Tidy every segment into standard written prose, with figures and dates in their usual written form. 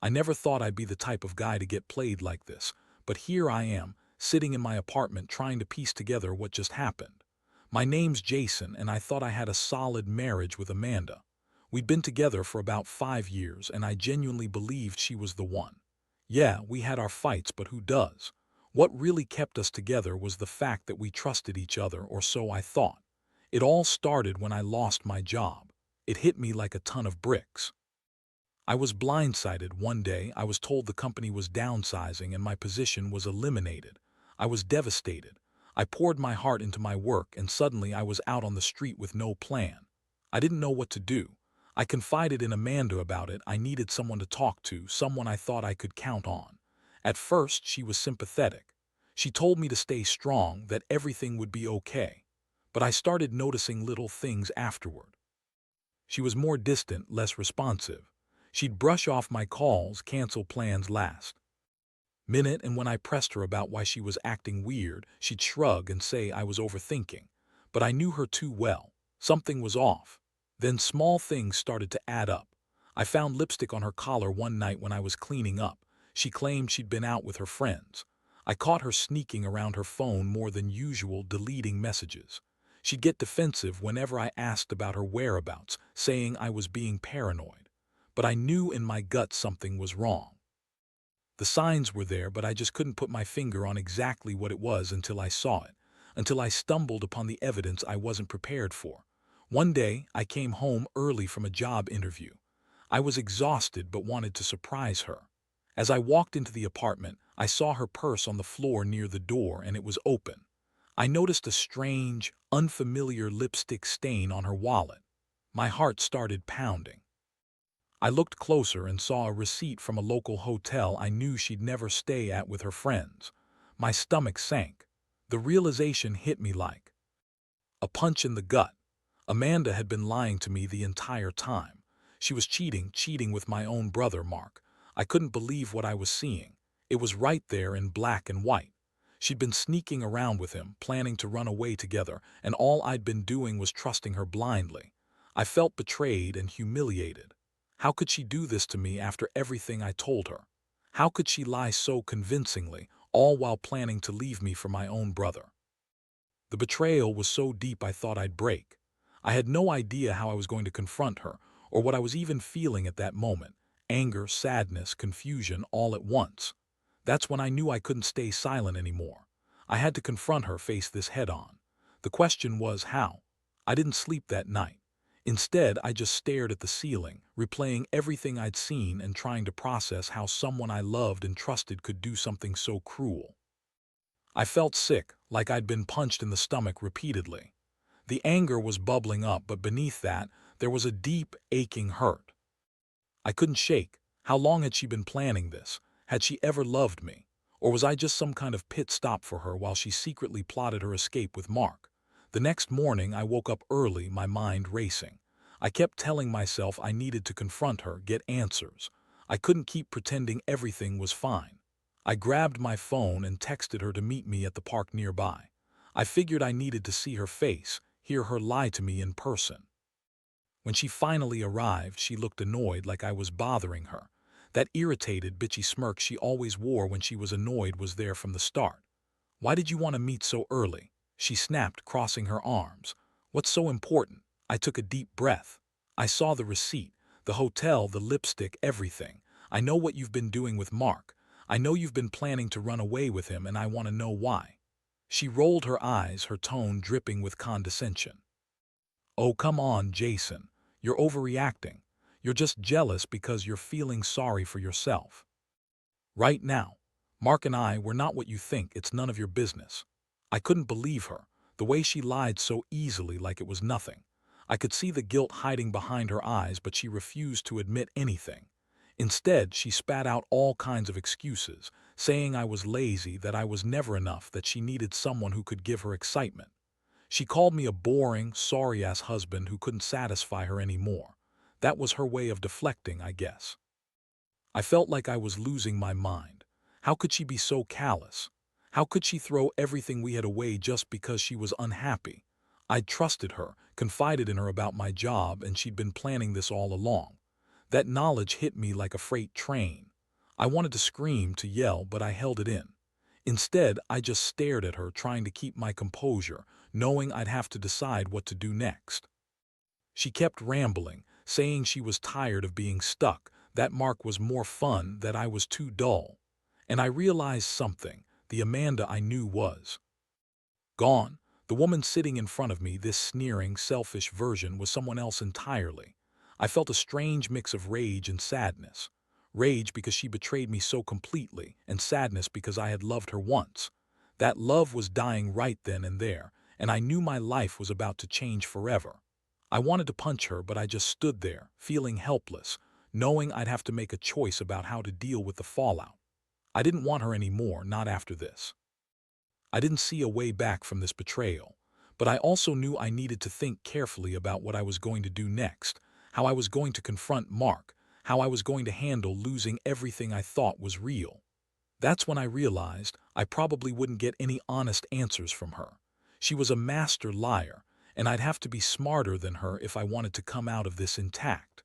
I never thought I'd be the type of guy to get played like this, but here I am, sitting in my apartment trying to piece together what just happened. My name's Jason, and I thought I had a solid marriage with Amanda. We'd been together for about 5 years, and I genuinely believed she was the one. Yeah, we had our fights, but who does? What really kept us together was the fact that we trusted each other, or so I thought. It all started when I lost my job. It hit me like a ton of bricks. I was blindsided one day. I was told the company was downsizing and my position was eliminated. I was devastated. I poured my heart into my work and suddenly I was out on the street with no plan. I didn't know what to do. I confided in Amanda about it. I needed someone to talk to, someone I thought I could count on. At first, she was sympathetic. She told me to stay strong, that everything would be okay. But I started noticing little things afterward. She was more distant, less responsive. She'd brush off my calls, cancel plans last minute, and when I pressed her about why she was acting weird, she'd shrug and say I was overthinking. But I knew her too well. Something was off. Then small things started to add up. I found lipstick on her collar one night when I was cleaning up. She claimed she'd been out with her friends. I caught her sneaking around her phone more than usual, deleting messages. She'd get defensive whenever I asked about her whereabouts, saying I was being paranoid. But I knew in my gut something was wrong. The signs were there, but I just couldn't put my finger on exactly what it was until I saw it, until I stumbled upon the evidence I wasn't prepared for. One day, I came home early from a job interview. I was exhausted but wanted to surprise her. As I walked into the apartment, I saw her purse on the floor near the door and it was open. I noticed a strange, unfamiliar lipstick stain on her wallet. My heart started pounding. I looked closer and saw a receipt from a local hotel I knew she'd never stay at with her friends. My stomach sank. The realization hit me like a punch in the gut. Amanda had been lying to me the entire time. She was cheating with my own brother, Mark. I couldn't believe what I was seeing. It was right there in black and white. She'd been sneaking around with him, planning to run away together, and all I'd been doing was trusting her blindly. I felt betrayed and humiliated. How could she do this to me after everything I told her? How could she lie so convincingly, all while planning to leave me for my own brother? The betrayal was so deep I thought I'd break. I had no idea how I was going to confront her, or what I was even feeling at that moment. Anger, sadness, confusion, all at once. That's when I knew I couldn't stay silent anymore. I had to confront her, face this head on. The question was how. I didn't sleep that night. Instead, I just stared at the ceiling, replaying everything I'd seen and trying to process how someone I loved and trusted could do something so cruel. I felt sick, like I'd been punched in the stomach repeatedly. The anger was bubbling up, but beneath that, there was a deep, aching hurt. I couldn't shake. How long had she been planning this? Had she ever loved me? Or was I just some kind of pit stop for her while she secretly plotted her escape with Mark? The next morning, I woke up early, my mind racing. I kept telling myself I needed to confront her, get answers. I couldn't keep pretending everything was fine. I grabbed my phone and texted her to meet me at the park nearby. I figured I needed to see her face, hear her lie to me in person. When she finally arrived, she looked annoyed, like I was bothering her. That irritated, bitchy smirk she always wore when she was annoyed was there from the start. "Why did you want to meet so early?" she snapped, crossing her arms. "What's so important?" I took a deep breath. "I saw the receipt, the hotel, the lipstick, everything. I know what you've been doing with Mark. I know you've been planning to run away with him, and I want to know why." She rolled her eyes, her tone dripping with condescension. "Oh, come on, Jason. You're overreacting. You're just jealous because you're feeling sorry for yourself. Right now, Mark and I, we're not what you think. It's none of your business." I couldn't believe her, the way she lied so easily, like it was nothing. I could see the guilt hiding behind her eyes, but she refused to admit anything. Instead, she spat out all kinds of excuses, saying I was lazy, that I was never enough, that she needed someone who could give her excitement. She called me a boring, sorry-ass husband who couldn't satisfy her anymore. That was her way of deflecting, I guess. I felt like I was losing my mind. How could she be so callous? How could she throw everything we had away just because she was unhappy? I'd trusted her, confided in her about my job, and she'd been planning this all along. That knowledge hit me like a freight train. I wanted to scream, to yell, but I held it in. Instead, I just stared at her, trying to keep my composure, knowing I'd have to decide what to do next. She kept rambling, saying she was tired of being stuck, that Mark was more fun, that I was too dull. And I realized something: the Amanda I knew was gone. The woman sitting in front of me, this sneering, selfish version, was someone else entirely. I felt a strange mix of rage and sadness. Rage because she betrayed me so completely, and sadness because I had loved her once. That love was dying right then and there, and I knew my life was about to change forever. I wanted to punch her, but I just stood there, feeling helpless, knowing I'd have to make a choice about how to deal with the fallout. I didn't want her anymore, not after this. I didn't see a way back from this betrayal, but I also knew I needed to think carefully about what I was going to do next, how I was going to confront Mark, how I was going to handle losing everything I thought was real. That's when I realized I probably wouldn't get any honest answers from her. She was a master liar, and I'd have to be smarter than her if I wanted to come out of this intact.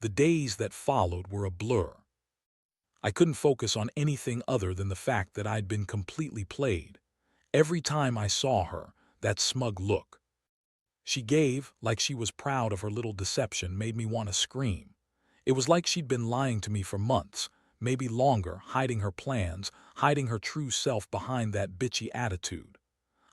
The days that followed were a blur. I couldn't focus on anything other than the fact that I'd been completely played. Every time I saw her, that smug look she gave, like she was proud of her little deception, made me want to scream. It was like she'd been lying to me for months, maybe longer, hiding her plans, hiding her true self behind that bitchy attitude.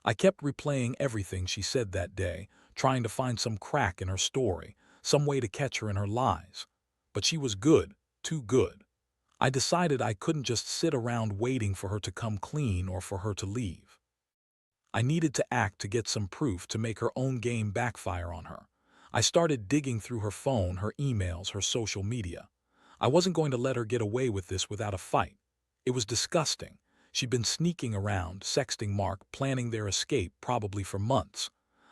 I kept replaying everything she said that day, trying to find some crack in her story, some way to catch her in her lies. But she was good, too good. I decided I couldn't just sit around waiting for her to come clean or for her to leave. I needed to act, to get some proof, to make her own game backfire on her. I started digging through her phone, her emails, her social media. I wasn't going to let her get away with this without a fight. It was disgusting. She'd been sneaking around, sexting Mark, planning their escape, probably for months.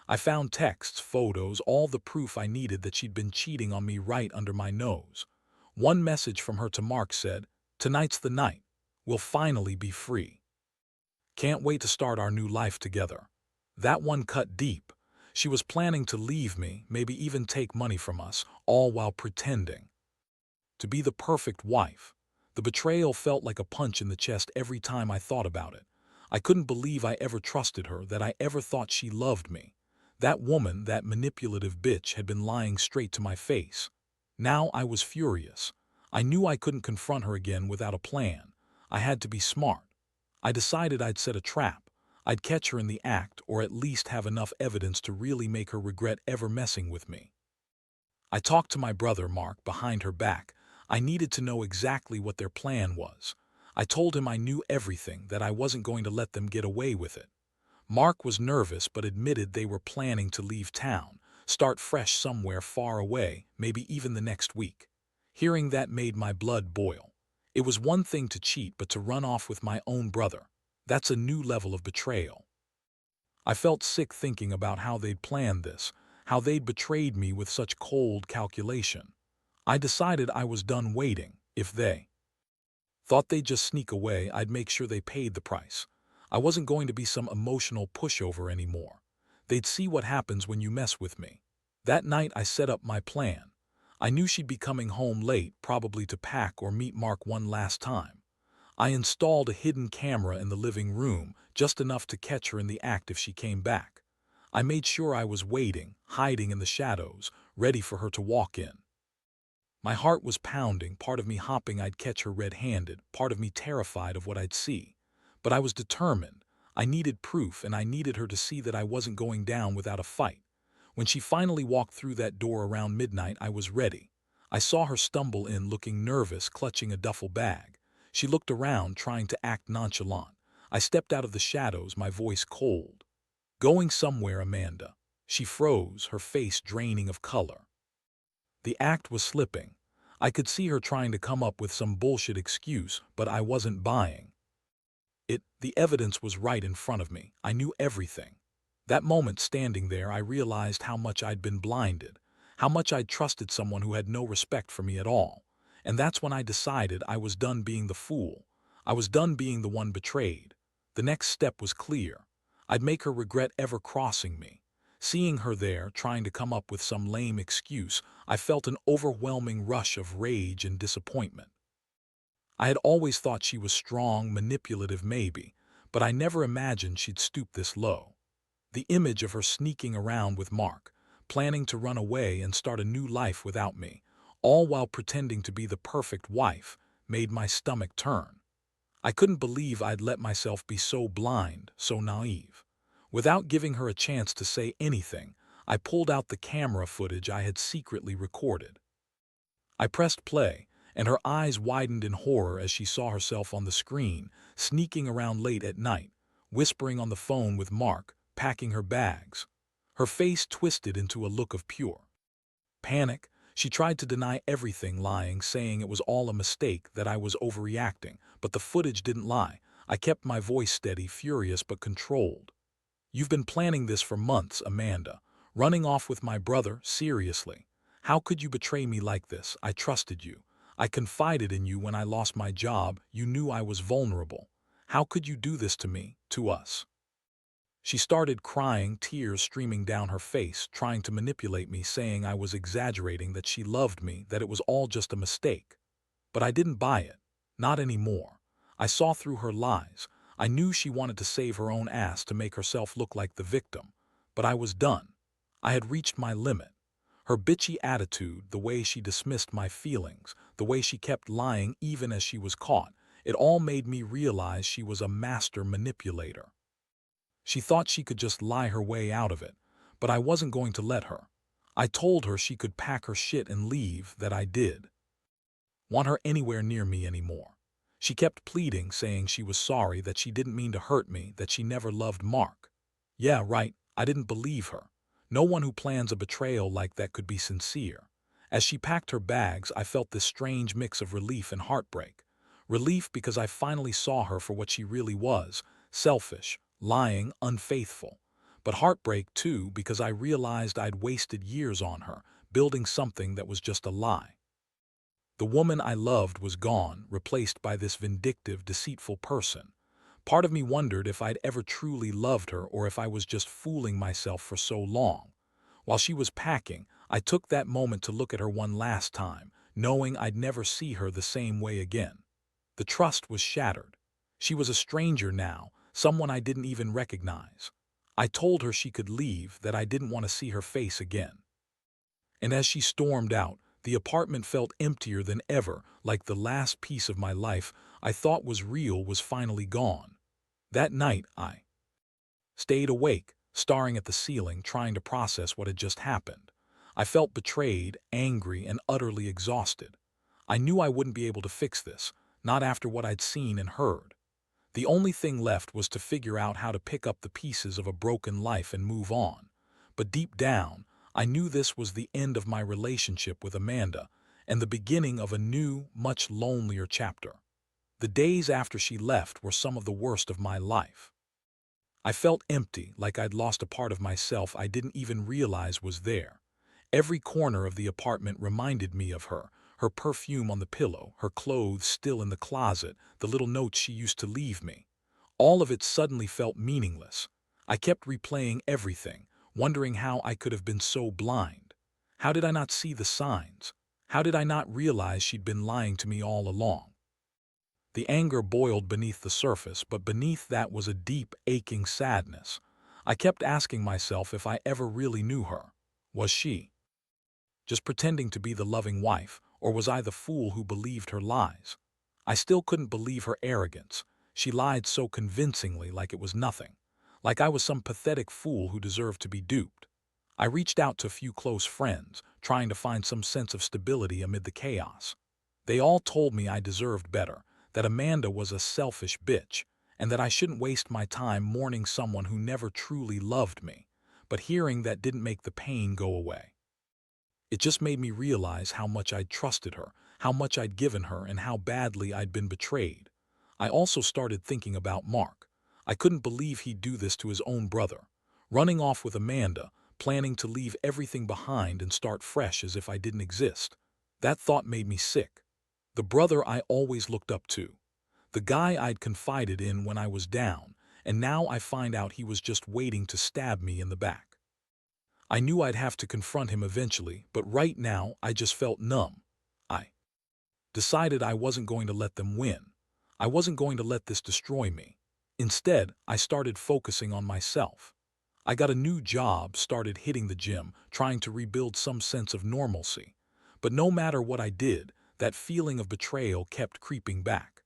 I found texts, photos, all the proof I needed that she'd been cheating on me right under my nose. One message from her to Mark said, "Tonight's the night. We'll finally be free. Can't wait to start our new life together." That one cut deep. She was planning to leave me, maybe even take money from us, all while pretending to be the perfect wife. The betrayal felt like a punch in the chest every time I thought about it. I couldn't believe I ever trusted her, that I ever thought she loved me. That woman, that manipulative bitch, had been lying straight to my face. Now I was furious. I knew I couldn't confront her again without a plan. I had to be smart. I decided I'd set a trap. I'd catch her in the act, or at least have enough evidence to really make her regret ever messing with me. I talked to my brother Mark behind her back. I needed to know exactly what their plan was. I told him I knew everything, that I wasn't going to let them get away with it. Mark was nervous but admitted they were planning to leave town, start fresh somewhere far away, maybe even the next week. Hearing that made my blood boil. It was one thing to cheat, but to run off with my own brother, that's a new level of betrayal. I felt sick thinking about how they'd planned this, how they'd betrayed me with such cold calculation. I decided I was done waiting. If they thought they'd just sneak away, I'd make sure they paid the price. I wasn't going to be some emotional pushover anymore. They'd see what happens when you mess with me. That night I set up my plan. I knew she'd be coming home late, probably to pack or meet Mark one last time. I installed a hidden camera in the living room, just enough to catch her in the act if she came back. I made sure I was waiting, hiding in the shadows, ready for her to walk in. My heart was pounding, part of me hoping I'd catch her red-handed, part of me terrified of what I'd see. But I was determined. I needed proof, and I needed her to see that I wasn't going down without a fight. When she finally walked through that door around midnight, I was ready. I saw her stumble in, looking nervous, clutching a duffel bag. She looked around, trying to act nonchalant. I stepped out of the shadows, my voice cold. "Going somewhere, Amanda." She froze, her face draining of color. The act was slipping. I could see her trying to come up with some bullshit excuse, but I wasn't buying it. The evidence was right in front of me. I knew everything. That moment, standing there, I realized how much I'd been blinded, how much I'd trusted someone who had no respect for me at all. And that's when I decided I was done being the fool. I was done being the one betrayed. The next step was clear. I'd make her regret ever crossing me. Seeing her there, trying to come up with some lame excuse, I felt an overwhelming rush of rage and disappointment. I had always thought she was strong, manipulative maybe, but I never imagined she'd stoop this low. The image of her sneaking around with Mark, planning to run away and start a new life without me, all while pretending to be the perfect wife, made my stomach turn. I couldn't believe I'd let myself be so blind, so naive. Without giving her a chance to say anything, I pulled out the camera footage I had secretly recorded. I pressed play, and her eyes widened in horror as she saw herself on the screen, sneaking around late at night, whispering on the phone with Mark, packing her bags. Her face twisted into a look of pure panic. She tried to deny everything, lying, saying it was all a mistake, that I was overreacting, but the footage didn't lie. I kept my voice steady, furious but controlled. You've been planning this for months, Amanda. Running off with my brother, seriously. How could you betray me like this? I trusted you. I confided in you when I lost my job. You knew I was vulnerable. How could you do this to me, to us? She started crying, tears streaming down her face, trying to manipulate me, saying I was exaggerating, that she loved me, that it was all just a mistake. But I didn't buy it. Not anymore. I saw through her lies. I knew she wanted to save her own ass to make herself look like the victim. But I was done. I had reached my limit. Her bitchy attitude, the way she dismissed my feelings, the way she kept lying even as she was caught, it all made me realize she was a master manipulator. She thought she could just lie her way out of it, but I wasn't going to let her. I told her she could pack her shit and leave, that I did want her anywhere near me anymore. She kept pleading, saying she was sorry, that she didn't mean to hurt me, that she never loved Mark. Yeah, right, I didn't believe her. No one who plans a betrayal like that could be sincere. As she packed her bags, I felt this strange mix of relief and heartbreak. Relief because I finally saw her for what she really was, selfish, lying, unfaithful. But heartbreak, too, because I realized I'd wasted years on her, building something that was just a lie. The woman I loved was gone, replaced by this vindictive, deceitful person. Part of me wondered if I'd ever truly loved her, or if I was just fooling myself for so long. While she was packing, I took that moment to look at her one last time, knowing I'd never see her the same way again. The trust was shattered. She was a stranger now, someone I didn't even recognize. I told her she could leave, that I didn't want to see her face again. And as she stormed out, the apartment felt emptier than ever, like the last piece of my life I thought was real was finally gone. That night, I stayed awake, staring at the ceiling, trying to process what had just happened. I felt betrayed, angry, and utterly exhausted. I knew I wouldn't be able to fix this, not after what I'd seen and heard. The only thing left was to figure out how to pick up the pieces of a broken life and move on. But deep down, I knew this was the end of my relationship with Amanda and the beginning of a new, much lonelier chapter. The days after she left were some of the worst of my life. I felt empty, like I'd lost a part of myself I didn't even realize was there. Every corner of the apartment reminded me of her, her perfume on the pillow, her clothes still in the closet, the little notes she used to leave me. All of it suddenly felt meaningless. I kept replaying everything, wondering how I could have been so blind. How did I not see the signs? How did I not realize she'd been lying to me all along? The anger boiled beneath the surface, but beneath that was a deep, aching sadness. I kept asking myself if I ever really knew her. Was she just pretending to be the loving wife, or was I the fool who believed her lies? I still couldn't believe her arrogance. She lied so convincingly, like it was nothing, like I was some pathetic fool who deserved to be duped. I reached out to a few close friends, trying to find some sense of stability amid the chaos. They all told me I deserved better, that Amanda was a selfish bitch, and that I shouldn't waste my time mourning someone who never truly loved me. But hearing that didn't make the pain go away. It just made me realize how much I'd trusted her, how much I'd given her, and how badly I'd been betrayed. I also started thinking about Mark. I couldn't believe he'd do this to his own brother. Running off with Amanda, planning to leave everything behind and start fresh as if I didn't exist. That thought made me sick. The brother I always looked up to. The guy I'd confided in when I was down, and now I find out he was just waiting to stab me in the back. I knew I'd have to confront him eventually, but right now I just felt numb. I decided I wasn't going to let them win. I wasn't going to let this destroy me. Instead, I started focusing on myself. I got a new job, started hitting the gym, trying to rebuild some sense of normalcy. But no matter what I did, that feeling of betrayal kept creeping back.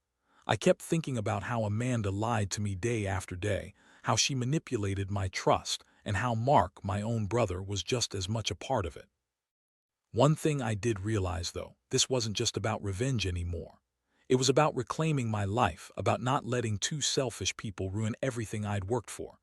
I kept thinking about how Amanda lied to me day after day, how she manipulated my trust, and how Mark, my own brother, was just as much a part of it. One thing I did realize, though, this wasn't just about revenge anymore. It was about reclaiming my life, about not letting two selfish people ruin everything I'd worked for.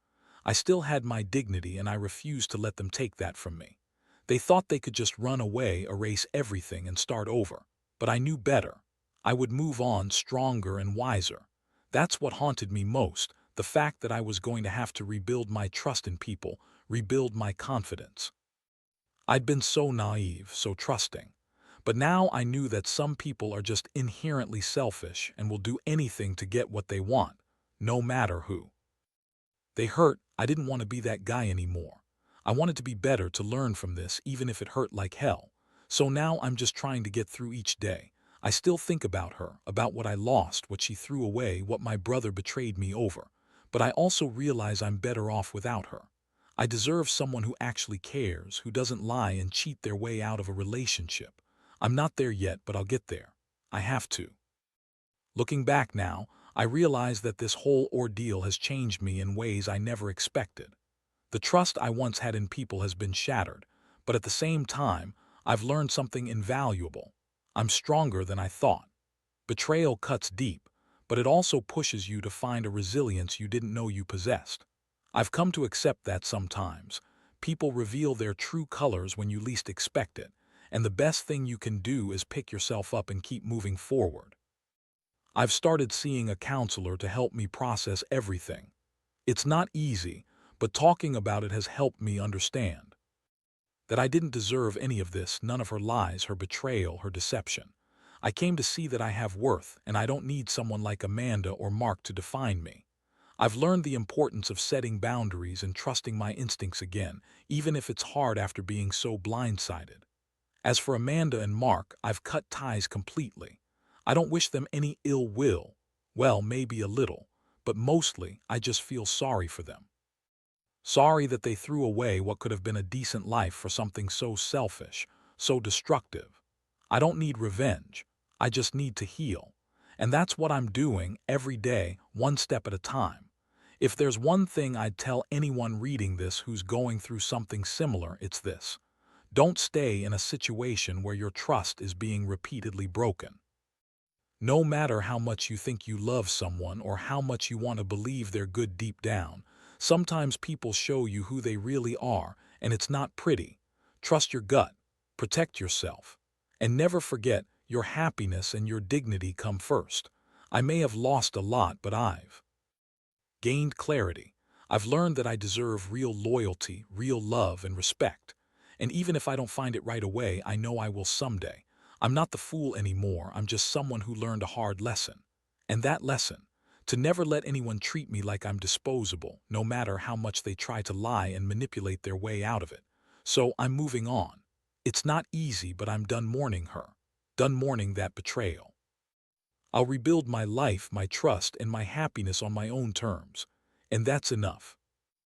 I still had my dignity, and I refused to let them take that from me. They thought they could just run away, erase everything, and start over. But I knew better. I would move on stronger and wiser. That's what haunted me most, the fact that I was going to have to rebuild my trust in people, rebuild my confidence. I'd been so naive, so trusting. But now I knew that some people are just inherently selfish and will do anything to get what they want, no matter who. They hurt. I didn't want to be that guy anymore. I wanted to be better, to learn from this, even if it hurt like hell. So now I'm just trying to get through each day. I still think about her, about what I lost, what she threw away, what my brother betrayed me over. But I also realize I'm better off without her. I deserve someone who actually cares, who doesn't lie and cheat their way out of a relationship. I'm not there yet, but I'll get there. I have to. Looking back now, I realize that this whole ordeal has changed me in ways I never expected. The trust I once had in people has been shattered, but at the same time, I've learned something invaluable. I'm stronger than I thought. Betrayal cuts deep, but it also pushes you to find a resilience you didn't know you possessed. I've come to accept that sometimes people reveal their true colors when you least expect it, and the best thing you can do is pick yourself up and keep moving forward. I've started seeing a counselor to help me process everything. It's not easy, but talking about it has helped me understand that I didn't deserve any of this, none of her lies, her betrayal, her deception. I came to see that I have worth, and I don't need someone like Amanda or Mark to define me. I've learned the importance of setting boundaries and trusting my instincts again, even if it's hard after being so blindsided. As for Amanda and Mark, I've cut ties completely. I don't wish them any ill will. Well, maybe a little, but mostly I just feel sorry for them. Sorry that they threw away what could have been a decent life for something so selfish, so destructive. I don't need revenge. I just need to heal. And that's what I'm doing every day, one step at a time. If there's one thing I'd tell anyone reading this who's going through something similar, it's this. Don't stay in a situation where your trust is being repeatedly broken. No matter how much you think you love someone or how much you want to believe they're good deep down, sometimes people show you who they really are, and it's not pretty. Trust your gut, protect yourself, and never forget your happiness and your dignity come first. I may have lost a lot, but I've gained clarity. I've learned that I deserve real loyalty, real love, and respect. And even if I don't find it right away, I know I will someday. I'm not the fool anymore. I'm just someone who learned a hard lesson. And that lesson, to never let anyone treat me like I'm disposable, no matter how much they try to lie and manipulate their way out of it. So I'm moving on. It's not easy, but I'm done mourning her. Done mourning that betrayal. I'll rebuild my life, my trust, and my happiness on my own terms. And that's enough.